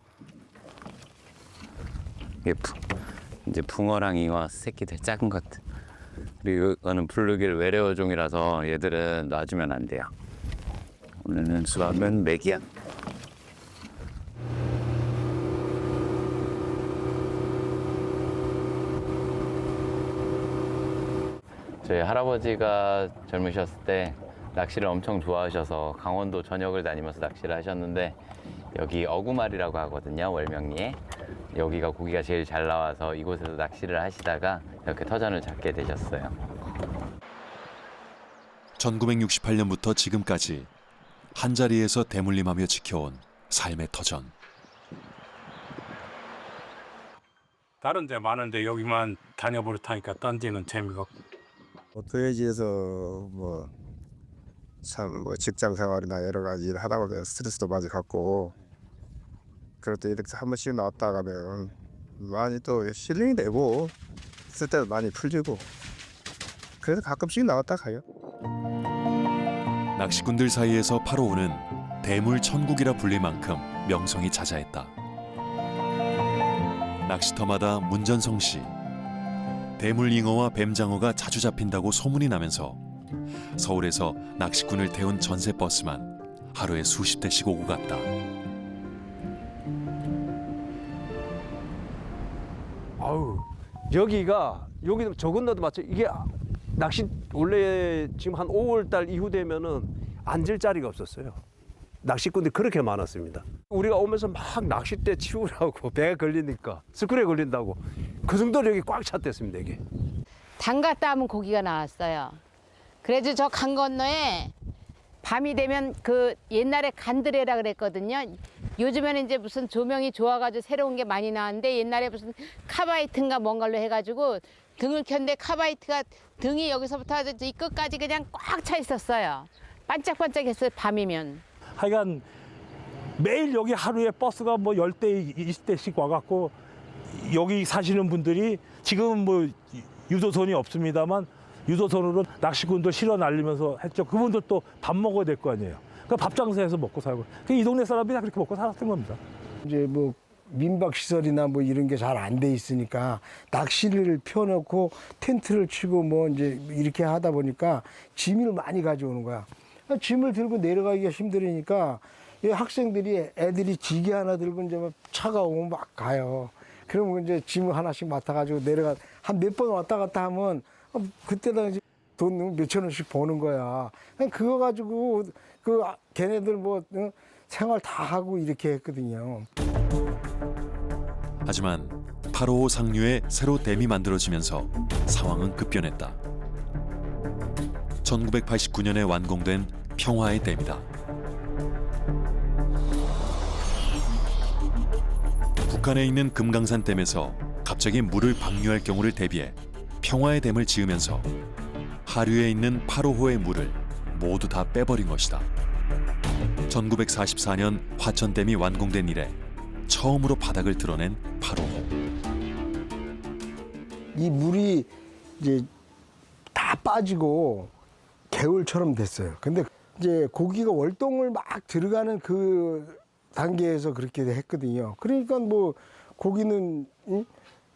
이게 이제 붕어랑 잉어 새끼들 작은 것들 그리고 이거는 블루길 외래어종이라서 얘들은 놔주면 안 돼요. 오늘은 수학은 맥이야. 저희 할아버지가 젊으셨을 때 낚시를 엄청 좋아하셔서 강원도 전역을 다니면서 낚시를 하셨는데 여기 어구말이라고 하거든요, 월명리에. 여기가 고기가 제일 잘 나와서 이곳에서 낚시를 하시다가 이렇게 터전을 잡게 되셨어요.
1968년부터 지금까지 한자리에서 대물림하며 지켜온 삶의 터전.
다른 데 많은데 여기만 다녀버릇하니까 딴 데는 재미가 없고.
도해지에서 뭐 직장 생활이나 여러 가지 일 하다 보면 스트레스도 많이 받고 그럴 때 이렇게 한 번씩 나왔다 가면 많이 또 힐링이 되고 쓸 때도 많이 풀리고 그래서 가끔씩 나왔다 가요.
낚시꾼들 사이에서 8호호는 대물 천국이라 불릴 만큼 명성이 자자했다. 낚시터마다 문전성시, 대물잉어와 뱀장어가 자주 잡힌다고 소문이 나면서 서울에서 낚시꾼을 태운 전세버스만 하루에 수십 대씩 오고 갔다.
아우 여기가 여기는 저 건너도 마찬가지. 이게 낚시 원래 지금 한 5월달 이후 되면은 앉을 자리가 없었어요. 낚시꾼들이 그렇게 많았습니다. 우리가 오면서 막 낚싯대 치우라고 배가 걸리니까 스크래 걸린다고 그 정도로 여기 꽉 찼댔습니다. 이게
담갔다 하면 고기가 나왔어요. 그래도 저 강 건너에 밤이 되면 그 옛날에 간드레라 그랬거든요. 요즘에는 이제 무슨 조명이 좋아가지고 새로운 게 많이 나왔는데 옛날에 무슨 카바이트인가 뭔가로 해가지고 등을 켰는데 카바이트가 등이 여기서부터 이 끝까지 그냥 꽉 차 있었어요. 반짝반짝했어요, 밤이면.
하여간 매일 여기 하루에 버스가 뭐 10대, 20대씩 와갖고 여기 사시는 분들이 지금은 뭐 유도선이 없습니다만 유도선으로 낚시꾼들 실어 날리면서 했죠. 그분들 또 밥 먹어야 될 거 아니에요. 그러니까 밥 장사해서 먹고 살고. 이 동네 사람들이 다 그렇게 먹고 살았던 겁니다.
이제 뭐 민박 시설이나 뭐 이런 게 잘 안 돼 있으니까 낚시를 펴놓고 텐트를 치고 뭐 이제 이렇게 하다 보니까 짐을 많이 가져오는 거야. 짐을 들고 내려가기가 힘들으니까 이 학생들이 애들이 지게 하나 들고 이제 막 차가 오면 막 가요. 그러면 이제 짐을 하나씩 맡아가지고 내려가 한 몇 번 왔다 갔다 하면 그때 당시 돈 몇천 원씩 버는 거야. 그거 가지고 그 걔네들 뭐 생활 다 하고 이렇게 했거든요.
하지만 855 상류에 새로 댐이 만들어지면서 상황은 급변했다. 1989년에 완공된 평화의 댐이다. 북한에 있는 금강산 댐에서 갑자기 물을 방류할 경우를 대비해 평화의 댐을 지으면서 하류에 있는 855의 물을 모두 다 빼버린 것이다. 1944년 화천댐이 완공된 이래 처음으로 바닥을 드러낸 855.
이 물이 이제 다 빠지고 개울처럼 됐어요. 근데 이제 고기가 월동을 막 들어가는 그 단계에서 그렇게 했거든요. 그러니까 뭐 고기는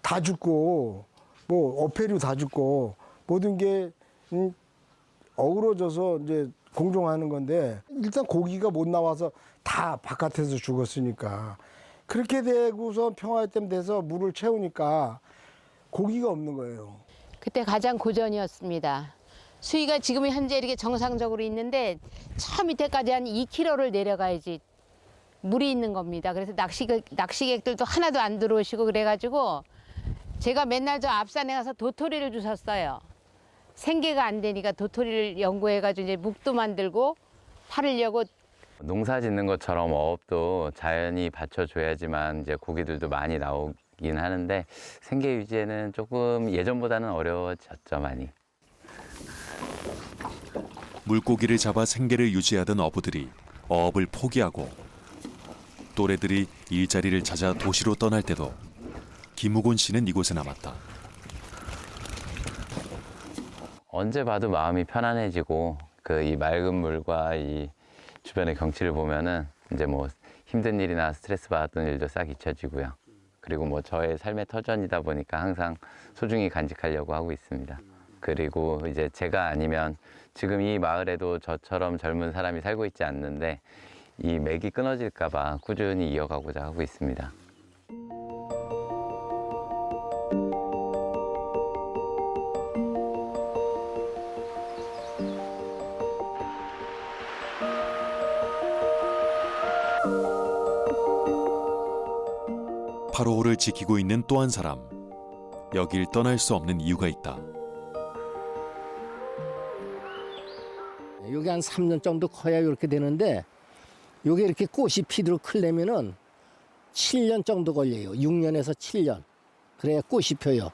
다 죽고 뭐 어패류 다 죽고 모든 게 어우러져서 이제 공존하는 건데 일단 고기가 못 나와서 다 바깥에서 죽었으니까 그렇게 되고서 평화의 댐 돼서 물을 채우니까 고기가 없는 거예요.
그때 가장 고전이었습니다. 수위가 지금 현재 이렇게 정상적으로 있는데 저 밑에까지 한 2km를 내려가야지 물이 있는 겁니다. 그래서 낚시객들도 하나도 안 들어오시고 그래가지고 제가 맨날 저 앞산에 가서 도토리를 주웠어요. 생계가 안 되니까 도토리를 연구해가지고 이제 묵도 만들고 팔으려고.
농사 짓는 것처럼 어업도 자연이 받쳐줘야지만 이제 고기들도 많이 나오긴 하는데 생계 유지에는 조금 예전보다는 어려워졌죠, 많이.
물고기를 잡아 생계를 유지하던 어부들이 어업을 포기하고 또래들이 일자리를 찾아 도시로 떠날 때도 김우곤 씨는 이곳에 남았다.
언제 봐도 마음이 편안해지고 그 이 맑은 물과 이 주변의 경치를 보면은 이제 뭐 힘든 일이나 스트레스 받았던 일도 싹 잊혀지고요. 그리고 뭐 저의 삶의 터전이다 보니까 항상 소중히 간직하려고 하고 있습니다. 그리고 이제 제가 아니면 지금 이 마을에도 저처럼 젊은 사람이 살고 있지 않는데 이 맥이 끊어질까 봐 꾸준히 이어가고자 하고 있습니다.
파로호를 지키고 있는 또 한 사람. 여길 떠날 수 없는 이유가 있다.
여기 한 3년 정도 커야 이렇게 되는데 여기 이렇게 꽃이 피도록 크려면은 7년 정도 걸려요. 6년에서 7년. 그래야 꽃이 펴요.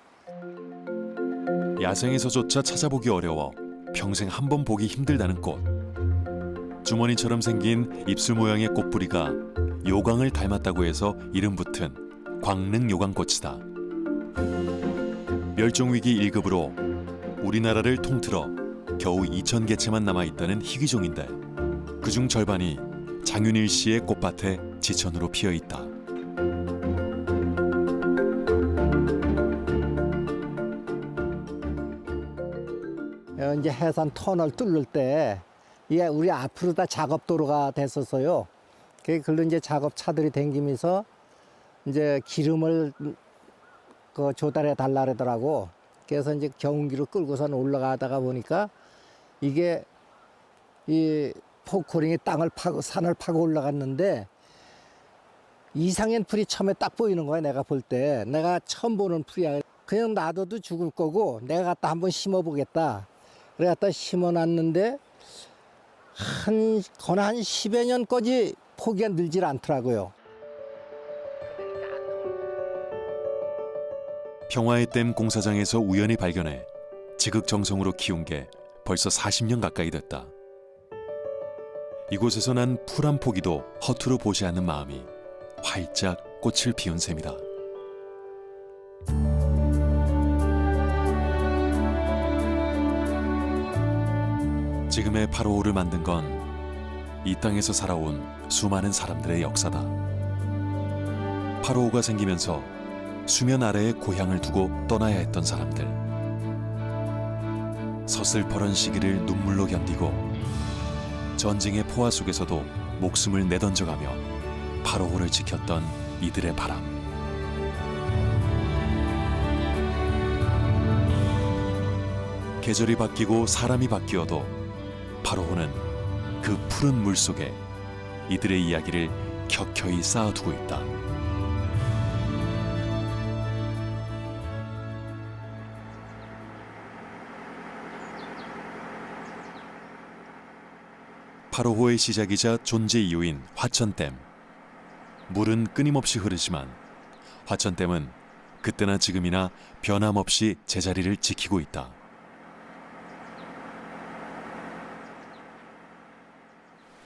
야생에서조차 찾아보기 어려워 평생 한 번 보기 힘들다는 꽃. 주머니처럼 생긴 입술 모양의 꽃뿌리가 요강을 닮았다고 해서 이름 붙은 광릉 요강꽃이다. 멸종위기 1급으로 우리나라를 통틀어 겨우 2,000개체만 남아있다는 희귀종인데 그중 절반이 장윤일 씨의 꽃밭에 지천으로 피어있다.
이제 해산 터널 뚫을 때 이게 우리 앞으로 다 작업도로가 됐었어요. 그걸로 이제 작업차들이 댕기면서 이제 기름을 그 조달해 달라 그러더라고. 그래서 이제 경운기로 끌고선 올라가다가 보니까 이게 이 포크링이 땅을 파고 산을 파고 올라갔는데 이상한 풀이 처음에 딱 보이는 거야. 내가 볼 때 내가 처음 보는 풀이야. 그냥 놔둬도 죽을 거고 내가 갖다 한번 심어보겠다. 그래 갖다 심어놨는데 거의 한 10여 년까지 포기가 늘질 않더라고요.
평화의 댐 공사장에서 우연히 발견해 지극정성으로 키운 게 벌써 40년 가까이 됐다. 이곳에서 난 풀 한 포기도 허투루 보지 않는 마음이 활짝 꽃을 피운 셈이다. 지금의 855를 만든 건 이 땅에서 살아온 수많은 사람들의 역사다. 855가 생기면서 수면 아래에 고향을 두고 떠나야 했던 사람들. 서슬퍼런 시기를 눈물로 견디고 전쟁의 포화 속에서도 목숨을 내던져가며 855를 지켰던 이들의 바람. 계절이 바뀌고 사람이 바뀌어도 855는 그 푸른 물 속에 이들의 이야기를 켜켜이 쌓아두고 있다. 파로호의 시작이자 존재 이유인 화천댐. 물은 끊임없이 흐르지만 화천댐은 그때나 지금이나 변함없이 제자리를 지키고 있다.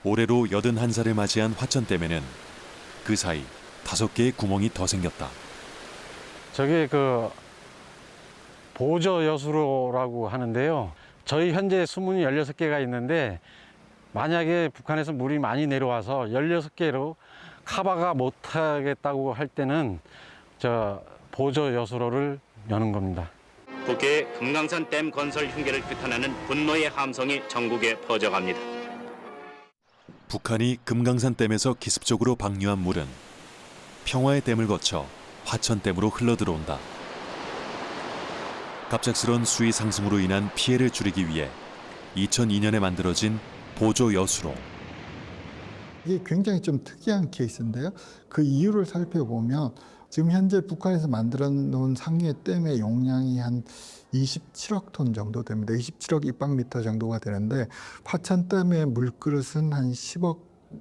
올해로 81살을 맞이한 화천댐에는 그 사이 5개의 구멍이 더 생겼다.
저게 그 보조 여수로라고 하는데요. 저희 현재 수문이 16개가 있는데 만약에 북한에서 물이 많이 내려와서 16개로 커버가 못하겠다고 할 때는 저 보조 여수로를 여는 겁니다.
국외 금강산 댐 건설 흉계를 규탄하는 분노의 함성이 전국에 퍼져갑니다.
북한이 금강산 댐에서 기습적으로 방류한 물은 평화의 댐을 거쳐 화천댐으로 흘러들어온다. 갑작스런 수위 상승으로 인한 피해를 줄이기 위해 2002년에 만들어진 보조 여수로.
이게 굉장히 좀 특이한 케이스인데요. 그 이유를 살펴보면 지금 현재 북한에서 만들어 놓은 상류의 댐의 용량이 한 27억 톤 정도 됩니다. 27억 입방미터 정도가 되는데 화천댐의 물그릇은 한 10억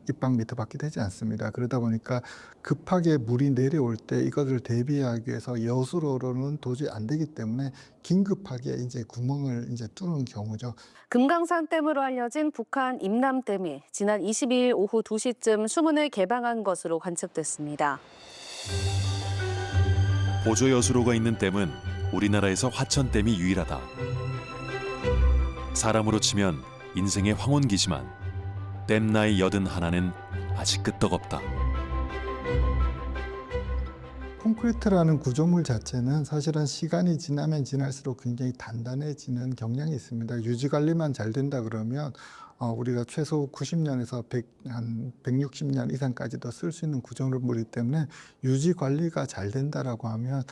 입방미터밖에 되지 않습니다. 그러다 보니까 급하게 물이 내려올 때 이것을 대비하기 위해서 여수로로는 도저히 안 되기 때문에 긴급하게 이제 구멍을 이제 뚫은 경우죠.
금강산댐으로 알려진 북한 임남댐이 지난 22일 오후 2시쯤 수문을 개방한 것으로 관측됐습니다.
보조 여수로가 있는 댐은 우리나라에서 화천댐이 유일하다. 사람으로 치면 인생의 황혼기지만 댐 나이 81은 아직 끄떡없다.
콘크리트라는 구조물 자체는 사실은 시간이 지나면 지날수록 굉장히 단단해지는 경향이 있습니다. 유지 관리만 잘 된다 그러면 우리가 최소 90년에서 160년 이상까지도 쓸 수 있는 구조물이기 때문에 유지 관리가 잘 된다라고 하면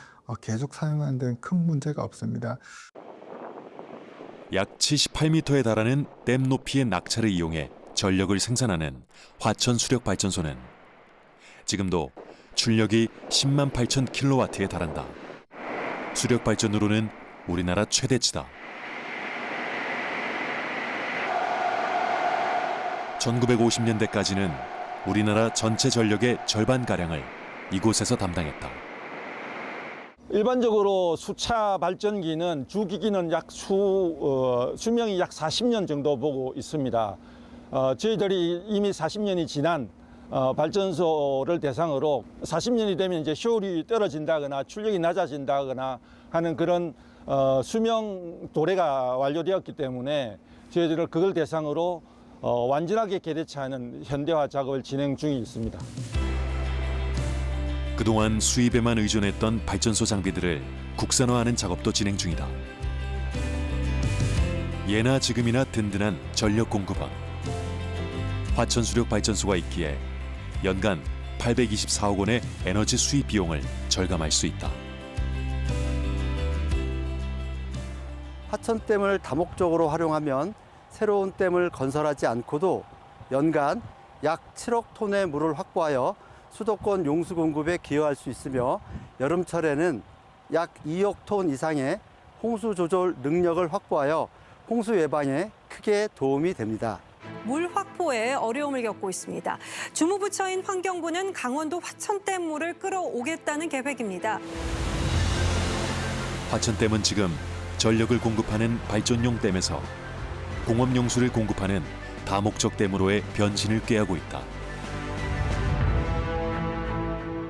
계속 사용하는 데는 큰 문제가 없습니다.
약 78m에 달하는 댐 높이의 낙차를 이용해 전력을 생산하는 화천 수력발전소는 지금도 출력이 10만 8천 킬로와트에 달한다. 수력발전으로는 우리나라 최대치다. 1950년대까지는 우리나라 전체 전력의 절반가량을 이곳에서 담당했다.
일반적으로 수차 발전기는 주기기는 수명이 약 40년 정도 보고 있습니다. 저희들이 이미 40년이 지난 발전소를 대상으로 40년이 되면 이제 효율이 떨어진다거나 출력이 낮아진다거나 하는 그런 수명 도래가 완료되었기 때문에 저희들은 그걸 대상으로 완전하게 개대체하는 현대화 작업을 진행 중에 있습니다.
그동안 수입에만 의존했던 발전소 장비들을 국산화하는 작업도 진행 중이다. 예나 지금이나 든든한 전력 공급원. 화천수력발전소가 있기에 연간 824억 원의 에너지 수입 비용을 절감할 수 있다.
화천댐을 다목적으로 활용하면 새로운 댐을 건설하지 않고도 연간 약 7억 톤의 물을 확보하여 수도권 용수 공급에 기여할 수 있으며 여름철에는 약 2억 톤 이상의 홍수 조절 능력을 확보하여 홍수 예방에 크게 도움이 됩니다.
물 확보에 어려움을 겪고 있습니다. 주무부처인 환경부는 강원도 화천댐 물을 끌어오겠다는 계획입니다.
화천댐은 지금 전력을 공급하는 발전용 댐에서 공업용수를 공급하는 다목적 댐으로의 변신을 꾀하고 있다.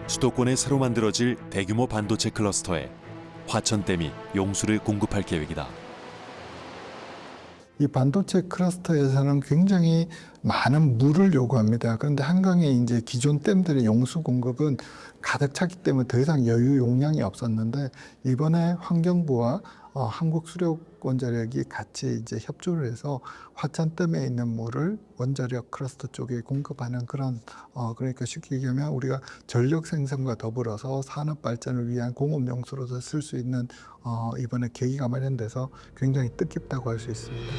수도권에 새로 만들어질 대규모 반도체 클러스터에 화천댐이 용수를 공급할 계획이다.
이 반도체 클러스터에서는 굉장히 많은 물을 요구합니다. 그런데 한강의 이제 기존 댐들의 용수 공급은 가득 찼기 때문에 더 이상 여유 용량이 없었는데 이번에 환경부와 한국수력원자력이 같이 이제 협조를 해서 화천댐에 있는 물을 원자력 클러스터 쪽에 공급하는 그런 그러니까 쉽게 얘기하면 우리가 전력 생산과 더불어서 산업 발전을 위한 공업 용수로서 쓸 수 있는 이번에 계기가 마련돼서 굉장히 뜻깊다고 할 수 있습니다.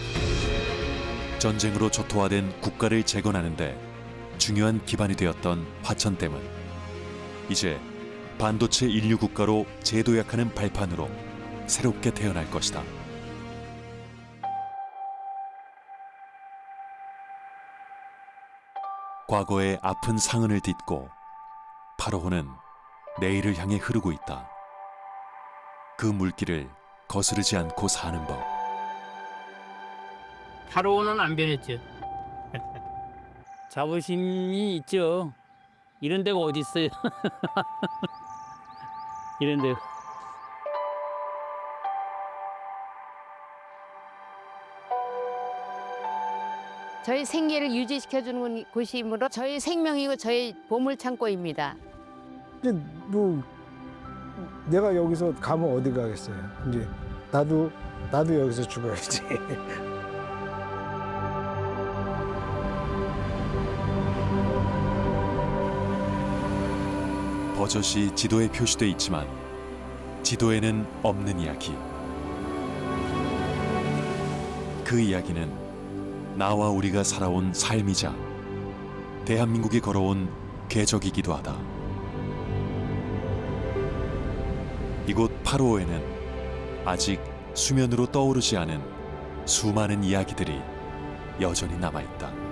전쟁으로 초토화된 국가를 재건하는 데 중요한 기반이 되었던 화천댐은 이제 반도체 인류 국가로 재도약하는 발판으로 새롭게 태어날 것이다. 과거의 아픈 상흔을 딛고 파로호는 내일을 향해 흐르고 있다. 그 물길을 거스르지 않고 사는 법.
파로호는 안 변했죠. 자부심이 있죠. 이런 데가 어디 있어요? 이런 데.
저희 생계를 유지시켜주는 곳이므로 저희 생명이고 저희 보물창고입니다.
이제 뭐 내가 여기서 가면 어디 가겠어요. 이제 나도 여기서 죽어야지.
버젓이 지도에 표시돼 있지만 지도에는 없는 이야기. 그 이야기는 나와 우리가 살아온 삶이자 대한민국이 걸어온 궤적이기도 하다. 이곳 파로호에는 아직 수면으로 떠오르지 않은 수많은 이야기들이 여전히 남아있다.